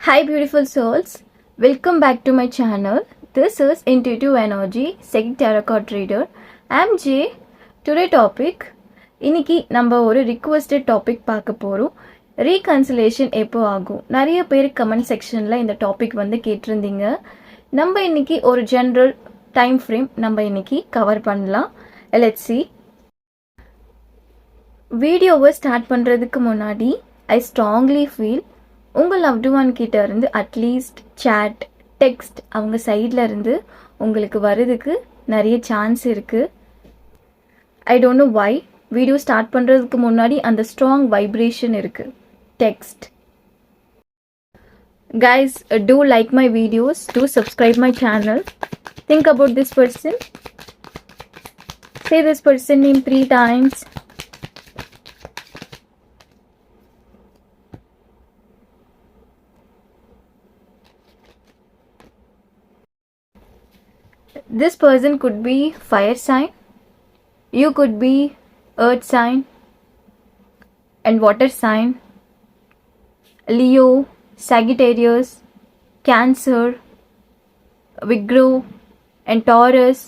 Hi beautiful souls, welcome back to my channel. This is Intuitive Energy, Second Tarot Card Reader. I'm Jay. Today topic, இன்னைக்கு நம்ம ஒரு requested topic பார்க்க போறோம். Reconciliation எப்போ ஆகும்? நிறைய பேர் கமெண்ட் செக்ஷன்ல இந்த டாபிக் வந்து கேட்டிருந்தீங்க. நம்ம இன்னைக்கு ஒரு ஜெனரல் டைம் ஃப்ரேம் நம்ம இன்னைக்கு கவர் பண்ணலாம். Let's see. வீடியோவை ஸ்டார்ட் பண்ணுறதுக்கு முன்னாடி I strongly feel உங்கள் லவ்டு ஒன் கிட்ட இருந்து அட்லீஸ்ட் சேட் டெக்ஸ்ட் அவங்க சைடில் இருந்து உங்களுக்கு வர்றதுக்கு நிறைய சான்ஸ் இருக்குது. I don't know why video start பண்ணுறதுக்கு முன்னாடி அந்த ஸ்ட்ராங் வைப்ரேஷன் இருக்குது. Text guys, do like my videos, do subscribe my channel. Think about this person, say this person name 3 times. This person could be fire sign, you could be earth sign and water sign, Leo, Sagittarius, Cancer, Virgo and Taurus.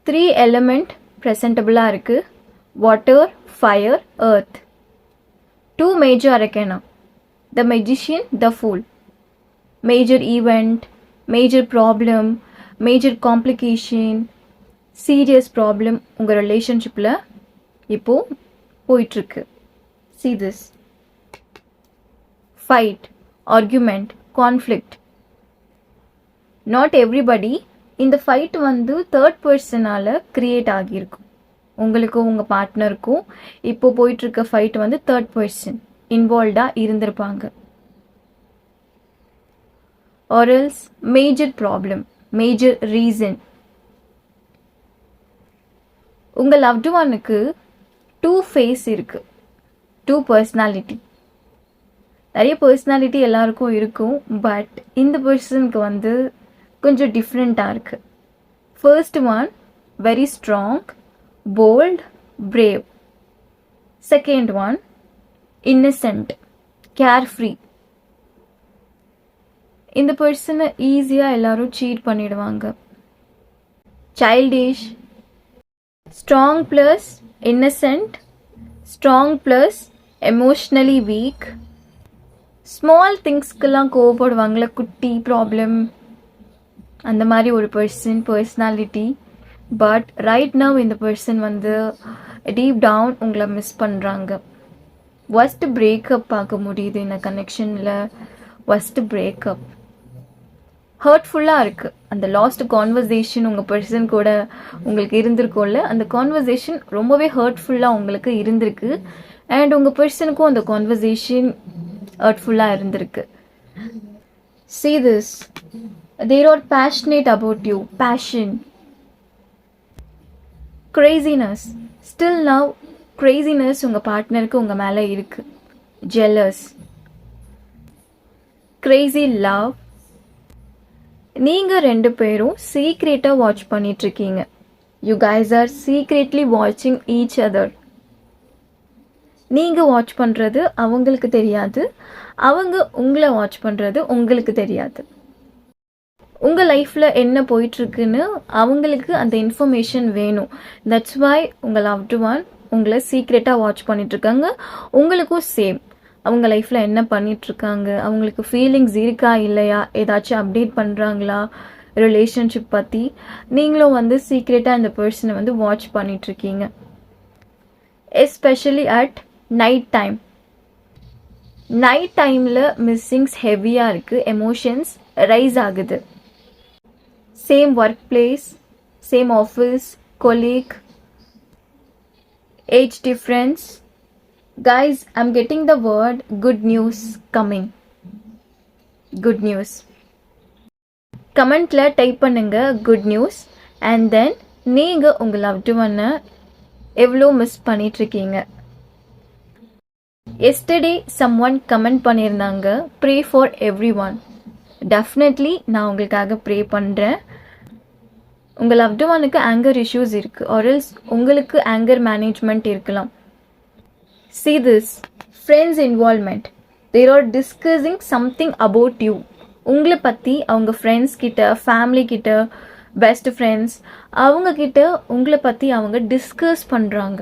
3 element presentable இருக்கு. Water, fire, earth. 2 major arcana. The magician, the fool. Major event, major problem, major complication, serious problem உங்கள் ரிலேஷன்ஷிப்பில் இப்போது போயிட்டுருக்கு. see this fight, argument, conflict. Not everybody இந்த fight வந்து third பர்சனால் create ஆகியிருக்கும். உங்களுக்கும் உங்கள் பார்ட்னருக்கும் இப்போது போயிட்டுருக்க ஃபைட் வந்து தேர்ட் பர்சன் இன்வால்வ்டாக இருந்திருப்பாங்க. or else major problem, major reason. உங்கள் லவ்டு ஒனுக்கு 2 ஃபேஸ் இருக்கு, 2 பர்சனாலிட்டி. நிறைய பர்சனாலிட்டி எல்லாருக்கும் இருக்கும், பட் இந்த பர்சனுக்கு வந்து கொஞ்சம் டிஃப்ரெண்ட்டாக இருக்கு. First one very strong, bold, brave. Second one innocent, carefree. இந்த பர்சனை ஈஸியாக எல்லாரும் சீட் பண்ணிடுவாங்க. Childish, strong plus innocent, strong plus emotionally weak. Small திங்ஸ்க்கெல்லாம் கோவப்படுவாங்களே, குட்டி ப்ராப்ளம், அந்த மாதிரி ஒரு பர்சனாலிட்டி. பட் ரைட் நவ் இந்த பர்சன் வந்து டீப் டவுன் உங்களை மிஸ் பண்ணுறாங்க. ஒர்ஸ்ட் பிரேக்கப் பார்க்க முடியுது இந்த கனெக்ஷனில். ஒர்ஸ்ட் பிரேக்கப் ஹர்ட்ஃபுல்லாக இருக்குது. அந்த லாஸ்ட் கான்வர்சேஷன் உங்கள் பர்சன் கூட உங்களுக்கு இருந்திருக்கோம்ல, அந்த கான்வர்சேஷன் ரொம்பவே ஹர்ட்ஃபுல்லாக உங்களுக்கு இருந்திருக்கு. அண்ட் உங்கள் பர்சனுக்கும் அந்த கான்வர்சேஷன் ஹர்ட்ஃபுல்லாக இருந்திருக்கு. see this, they are passionate about you, passion. craziness, still now craziness உங்கள் பார்ட்னருக்கு உங்கள் மேலே இருக்குது. jealous, crazy love. நீங்கள் 2 பேரும் சீக்ரெட்டாக வாட்ச் பண்ணிகிட்ருக்கீங்க. யூ கைஸ் ஆர் சீக்ரெட்லி வாட்சிங் ஈச் அதர். நீங்கள் வாட்ச் பண்ணுறது அவங்களுக்கு தெரியாது, அவங்க உங்களை வாட்ச் பண்ணுறது உங்களுக்கு தெரியாது. உங்கள் லைஃப்பில் என்ன போயிட்டுருக்குன்னு அவங்களுக்கு அந்த இன்ஃபர்மேஷன் வேணும். தட்ஸ் வை உங்கள் லவ்டு ஒன் உங்களை சீக்ரெட்டாக வாட்ச் பண்ணிகிட்ருக்காங்க. உங்களுக்கும் சேம். அவங்க லைஃப்பில் என்ன பண்ணிகிட்ருக்காங்க, அவங்களுக்கு ஃபீலிங்ஸ் இருக்கா இல்லையா, ஏதாச்சும் அப்டேட் பண்ணுறாங்களா ரிலேஷன்ஷிப் பற்றி, நீங்களும் வந்து சீக்ரெட்டாக இந்த பர்சனை வந்து வாட்ச் பண்ணிகிட்ருக்கீங்க. Especially at night time. Night டைமில் மிஸ்ஸிங்ஸ் ஹெவியாக இருக்குது, எமோஷன்ஸ் ரைஸ் ஆகுது. Same work place, same office, colleague, age difference. Guys, I'm getting the word good news coming. Good news. கமெண்ட்ல டைப் பண்ணுங்க good news, and then நீங்க உங்க loved ஒன்னை எவ்வளோ மிஸ் பண்ணிட்டுருக்கீங்க. yesterday someone கமெண்ட் பண்ணியிருந்தாங்க, pray for everyone. டெஃபினெட்லி நான் உங்களுக்காக ப்ரே பண்ணுறேன். உங்கள் லவ்டு ஒனுக்கு ஆங்கர் இஷ்யூஸ் இருக்குது, or else உங்களுக்கு ஆங்கர் மேனேஜ்மெண்ட் இருக்கலாம். see this, friends involvement, they are discussing something about you. உங்களை பற்றி அவங்க ஃப்ரெண்ட்ஸ் கிட்ட, ஃபேமிலி கிட்ட, பெஸ்ட் ஃப்ரெண்ட்ஸ் அவங்க கிட்ட உங்களை பற்றி அவங்க டிஸ்கஸ் பண்ணுறாங்க.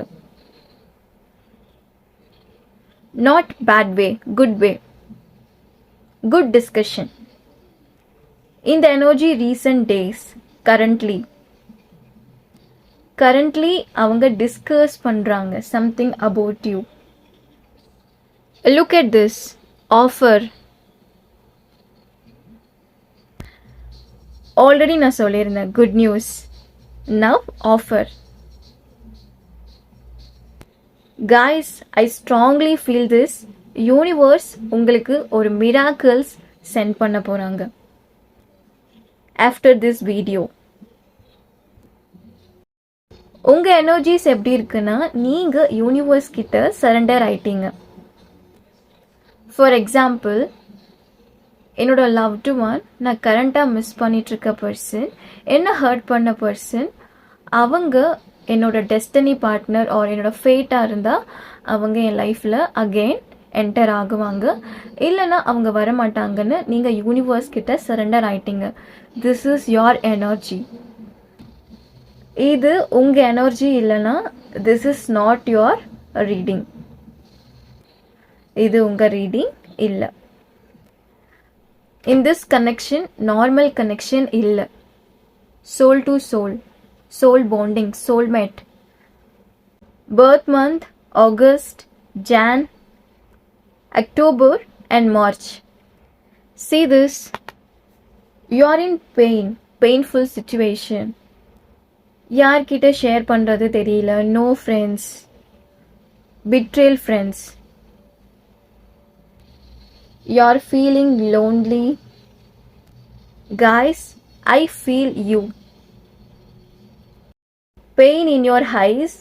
Not bad way, good way, good discussion. இந்த எனர்ஜி ரீசன்ட் டேஸ் கரண்ட்லி அவங்க டிஸ்கஸ் பண்ணுறாங்க something about you. Look at this offer. Already நான் சொல்லியிருந்தேன் good news. Now offer. guys, I strongly feel this universe உங்களுக்கு ஒரு miracles send பண்ண போறாங்க after this video. உங்க எனர்ஜிஸ் எப்படி இருக்குன்னா நீங்க யூனிவர்ஸ் கிட்ட சரண்டர் ஆயிட்டீங்க. ஃபார் எக்ஸாம்பிள், என்னோட லவ்டு ஒன், நான் கரண்டாக மிஸ் பண்ணிகிட்ருக்க பர்சன், என்ன ஹர்ட் பண்ண பர்சன், அவங்க என்னோட டெஸ்டினி பார்ட்னர் ஆர் என்னோட ஃபேட்டாக இருந்தால் அவங்க என் லைஃப்பில் அகெயின் என்டர் ஆகுவாங்க. இல்லைன்னா அவங்க வரமாட்டாங்கன்னு நீங்கள் யூனிவர்ஸ் கிட்ட சரண்டர் ஆயிட்டீங்க. This is your energy. இது உங்கள் எனர்ஜி இல்லைன்னா this is not your reading. இது உங்கள் ரீடிங் இல்லை. In this connection, normal connection illa. Soul to soul, soul bonding, soulmate. Birth month, August, Jan, October and March. See this. You are in pain, painful situation. யார்கிட்ட share பண்ணுறது தெரியல. No friends. Betrayal friends. You're feeling lonely. Guys, I feel you. Pain in your eyes.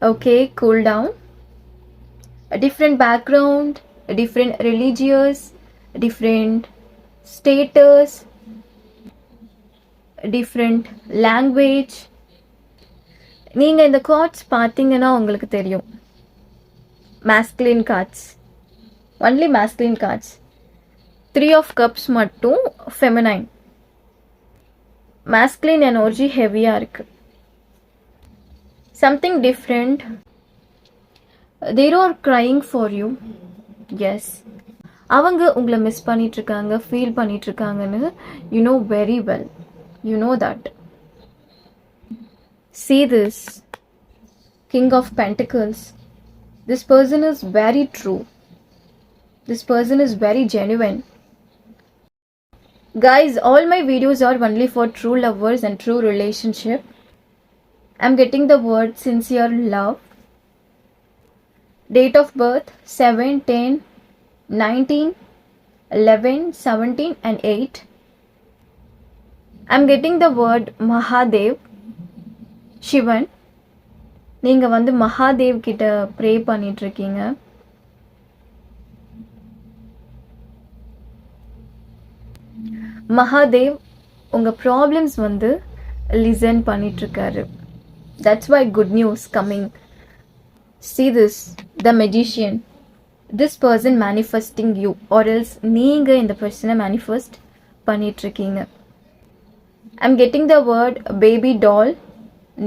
Okay, cool down. A different background, a different religious, a different status, a different language. நீங்க இந்த cards பார்த்தீங்கன்னா உங்களுக்கு தெரியும். Masculine cards. Only masculine cards. 3 of cups மட்டும் feminine. Masculine energy heavyயா இருக்கு. Something different. They are crying for you. Yes. அவங்க உங்களை miss பண்ணிட்டு இருக்காங்க, ஃபீல் பண்ணிட்டு இருக்காங்கன்னு you know very well. You know that. See this. King of Pentacles. This person is very true. This person is very genuine. Guys, all my videos are only for true lovers and true relationship. I'm getting the word sincere love. Date of birth 7, 10, 19, 11, 17 and 8. I'm getting the word Mahadev, Shivan. நீங்க வந்து மகாதேவ் கிட்ட pray பண்ணிட்டு இருக்கீங்க. மகாதேவ் உங்க problems வந்து listen பண்ணிட்டு இருக்காரு. That's why good news coming. See this, the magician. This person manifesting you or else நீங்க இந்த பர்சனை manifest பண்ணிட்டு இருக்கீங்க. I'm getting the word baby doll,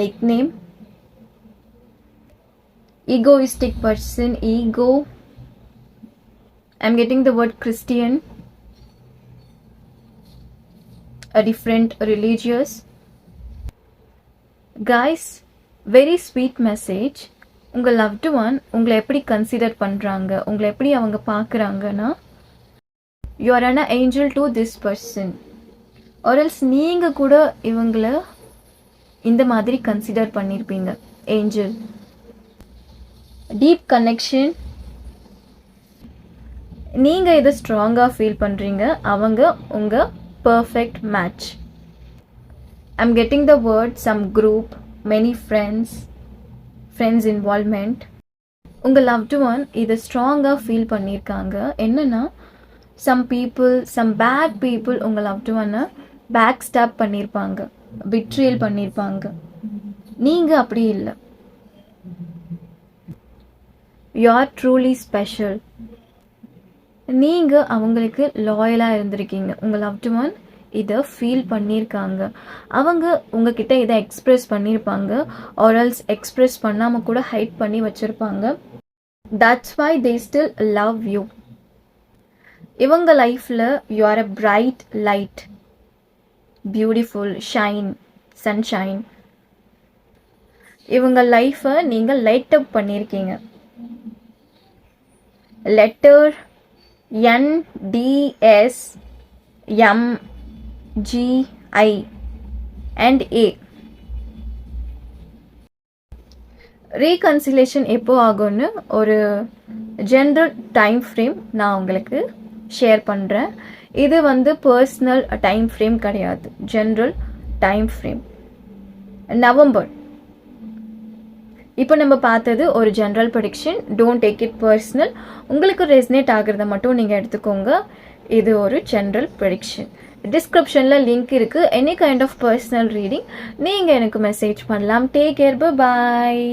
nickname. Egoistic person, ego. I'm getting the word Christian. A different religious. Guys, very sweet message. உங்கள் loved one உங்களை எப்படி consider பண்ணுறாங்க, உங்களை எப்படி அவங்க பார்க்குறாங்கன்னா, you are an angel to this person or else நீங்கள் கூட இவங்களை இந்த மாதிரி கன்சிடர் பண்ணியிருப்பீங்க. ஏஞ்சல். Deep connection. நீங்கள் இதை ஸ்ட்ராங்காக ஃபீல் பண்ணுறீங்க, அவங்க உங்கள் perfect match. I'm getting the word some group, many friends involvement. உங்கள் loved one இதை ஸ்ட்ராங்காக ஃபீல் பண்ணியிருக்காங்க. என்னன்னா, some people, some bad people உங்கள் loved one-ஐ பேக் ஸ்டாப் பண்ணியிருப்பாங்க, பிட்ரியல் பண்ணியிருப்பாங்க. நீங்கள் அப்படி இல்லை. You are truly special. நீங்கள் அவங்களுக்கு லாயலாக இருந்திருக்கீங்க. உங்கள் லவ்டு ஒன் இதை ஃபீல் பண்ணியிருக்காங்க. அவங்க உங்ககிட்ட இதை எக்ஸ்ப்ரெஸ் பண்ணியிருப்பாங்க, ஆர்எல்ஸ் எக்ஸ்ப்ரெஸ் பண்ணாமல் கூட ஹைட் பண்ணி வச்சுருப்பாங்க. That's why they still love you. இவங்க லைஃப்பில் you are a bright light, beautiful shine, sunshine. இவங்க லைஃப்பை நீங்கள் லைட் அப் பண்ணியிருக்கீங்க. Letter NDSMGI and A. Reconciliation எப்போ ஆகும்னு ஒரு ஜென்ரல் டைம் ஃப்ரேம் நான் உங்களுக்கு ஷேர் பண்ணுறேன். இது பர்சனல் டைம் ஃப்ரேம் கிடையாது, ஜென்ரல் டைம் ஃப்ரேம். நவம்பர். இப்போ நம்ம பார்த்தது ஒரு general prediction. Don't take it personal. உங்களுக்கு ரெஸ்னேட் ஆகிறத மட்டும் நீங்கள் எடுத்துக்கோங்க. இது ஒரு ஜென்ரல் ப்ரெடிக்ஷன். டிஸ்கிரிப்ஷனில் லிங்க் இருக்குது. Any kind of personal reading நீங்கள் எனக்கு மெசேஜ் பண்ணலாம். டேக் கேர், பாய்.